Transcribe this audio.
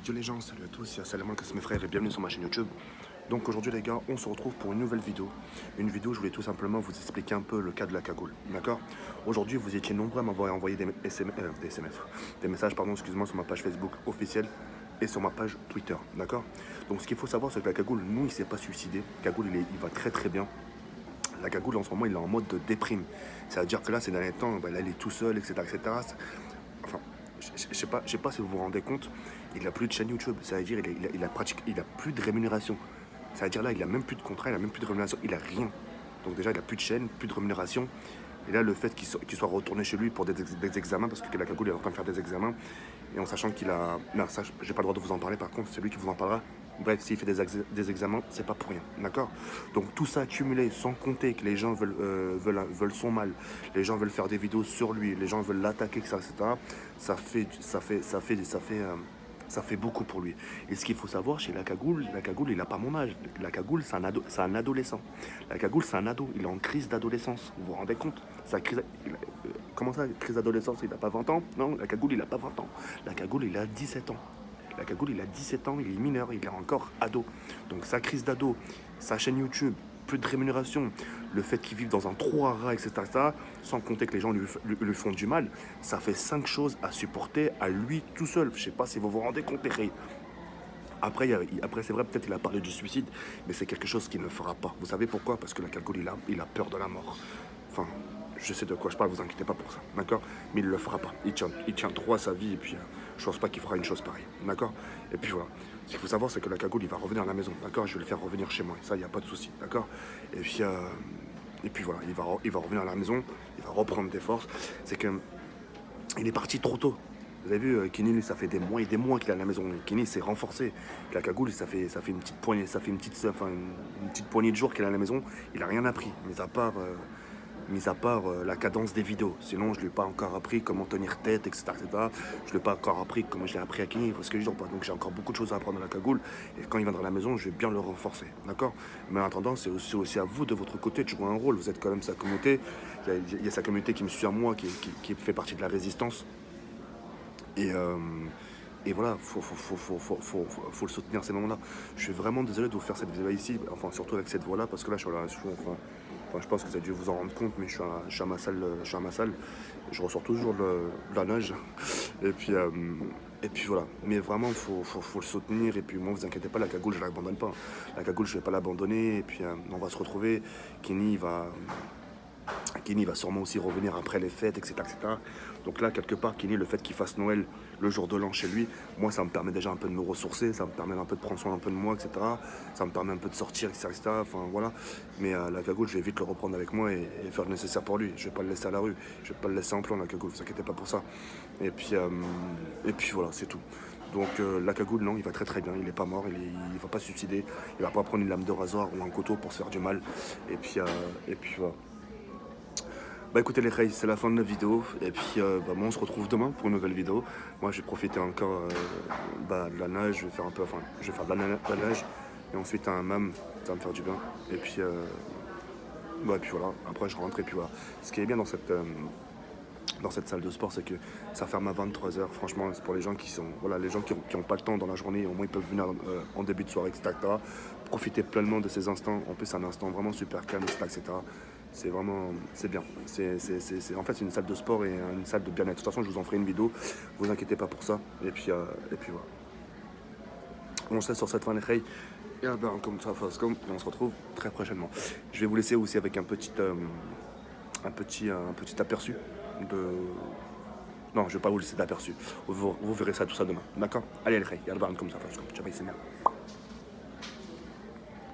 Yo les gens, salut à tous, salam alaikum, c'est mes frères et bienvenue sur ma chaîne YouTube. Donc aujourd'hui les gars, on se retrouve pour une nouvelle vidéo. Une vidéo, je voulais tout simplement vous expliquer un peu le cas de la cagoule, d'accord. Aujourd'hui, vous étiez nombreux à m'avoir envoyé des messages, pardon, excuse-moi, sur ma page Facebook officielle et sur ma page Twitter, d'accord. Donc ce qu'il faut savoir, c'est que la cagoule, nous, il s'est pas suicidé. Cagoule, il va très très bien. La cagoule, en ce moment, il est en mode de déprime. C'est-à-dire que là, ces derniers temps, là, il est tout seul, etc., etc. Enfin, je sais pas si vous vous rendez compte, il n'a plus de chaîne YouTube. C'est-à-dire il a plus de rémunération. C'est-à-dire là, il a même plus de contrat, il a même plus de rémunération, il a rien. Donc déjà, il a plus de chaîne, plus de rémunération. Et là, le fait qu'il soit retourné chez lui pour des examens, parce que la cagoule est en train de faire des examens, et en sachant qu'il a... Non, ça, j'ai pas le droit de vous en parler, par contre, c'est lui qui vous en parlera. Bref, s'il fait des examens, c'est pas pour rien, d'accord. Donc tout ça accumulé, sans compter que les gens veulent son mal, les gens veulent faire des vidéos sur lui, les gens veulent l'attaquer, etc., ça fait beaucoup pour lui. Et ce qu'il faut savoir chez la cagoule, il n'a pas mon âge. La cagoule, c'est un adolescent. La cagoule, c'est un ado. Il est en crise d'adolescence. Vous vous rendez compte? Comment ça, crise d'adolescence? Il n'a pas 20 ans? Non, la cagoule, il n'a pas 20 ans. La cagoule, il a 17 ans. La cagoule, il a 17 ans, il est mineur, il est encore ado. Donc sa crise d'ado, sa chaîne YouTube, plus de rémunération, le fait qu'il vive dans un trou à rats, etc., sans compter que les gens lui font du mal, ça fait 5 choses à supporter à lui tout seul. Je sais pas si vous vous rendez compte, les gars. Après c'est vrai, peut-être il a parlé du suicide, mais c'est quelque chose qu'il ne fera pas. Vous savez pourquoi? Parce que la cagoule, il a peur de la mort. Enfin, je sais de quoi je parle, vous inquiétez pas pour ça, d'accord. Mais il le fera pas. Il tient trop à sa vie, et puis je pense pas qu'il fera une chose pareille, d'accord. Et puis voilà. Ce qu'il faut savoir, c'est que la cagoule, il va revenir à la maison, d'accord. Je vais le faire revenir chez moi, ça, il n'y a pas de souci, d'accord. Et puis voilà, il va revenir à la maison, il va reprendre des forces. C'est que il est parti trop tôt. Vous avez vu, Kenny, ça fait des mois et des mois qu'il est à la maison. Kenny s'est renforcé. La cagoule, ça fait une petite poignée, une petite poignée de jours qu'il est à la maison. Il a rien appris, mis à part la cadence des vidéos. Sinon, je lui ai pas encore appris comment tenir tête, etc., etc. Je lui ai pas encore appris comment je l'ai appris à Kenny. Parce que je dis pas. Donc j'ai encore beaucoup de choses à apprendre à la cagoule. Et quand il viendra à la maison, je vais bien le renforcer, d'accord. Mais en attendant, c'est aussi à vous de votre côté de jouer un rôle. Vous êtes quand même sa communauté. Il y a sa communauté qui me suit à moi, qui fait partie de la résistance. Et voilà, faut le soutenir à ces moments-là. Je suis vraiment désolé de vous faire cette vidéo ici, enfin surtout avec cette voix-là, parce que là je pense que vous avez dû vous en rendre compte, mais je suis à ma salle, je ressors toujours de la nage, et puis voilà. Mais vraiment, faut le soutenir, et puis moi, vous inquiétez pas, la cagoule, je l'abandonne pas. La cagoule, je vais pas l'abandonner, et puis on va se retrouver. Kenny va sûrement aussi revenir après les fêtes, etc., etc. Donc là, quelque part, Kenny, le fait qu'il fasse Noël le jour de l'an chez lui, moi, ça me permet déjà un peu de me ressourcer, ça me permet un peu de prendre soin un peu de moi, etc. Ça me permet un peu de sortir, etc., etc. Enfin, voilà. Mais la cagoule, je vais vite le reprendre avec moi et faire le nécessaire pour lui. Je vais pas le laisser à la rue, je vais pas le laisser en plan, la cagoule, vous inquiétez pas pour ça. Et puis voilà, c'est tout. Donc la cagoule, non, il va très très bien, il est pas mort, il va pas se suicider, il va pas prendre une lame de rasoir ou un couteau pour se faire du mal. Et puis voilà. Bah écoutez les Rays, c'est la fin de la vidéo. Et puis moi on se retrouve demain pour une nouvelle vidéo. Moi je vais profiter encore de la nage, je vais faire de la nage. Et ensuite un hammam, ça va me faire du bien. Et puis, et puis voilà, après je rentre et puis voilà. Ce qui est bien dans cette salle de sport, c'est que ça ferme à 23 h. Franchement, c'est pour les gens les gens qui ont pas le temps dans la journée, au moins ils peuvent venir en début de soirée, etc. Profiter pleinement de ces instants. En plus, c'est un instant vraiment super calme, etc. C'est vraiment, c'est bien. En fait, c'est une salle de sport et une salle de bien-être. De toute façon, je vous en ferai une vidéo. Vous inquiétez pas pour ça. Et puis voilà. On se laisse sur cette fin, les reilles. Et comme ça, et on se retrouve très prochainement. Je vais vous laisser aussi avec un petit aperçu de... Non, je vais pas vous laisser d'aperçu. Vous verrez ça, tout ça demain. D'accord? Allez, les reilles. Comme ça, ciao, bye, c'est bien.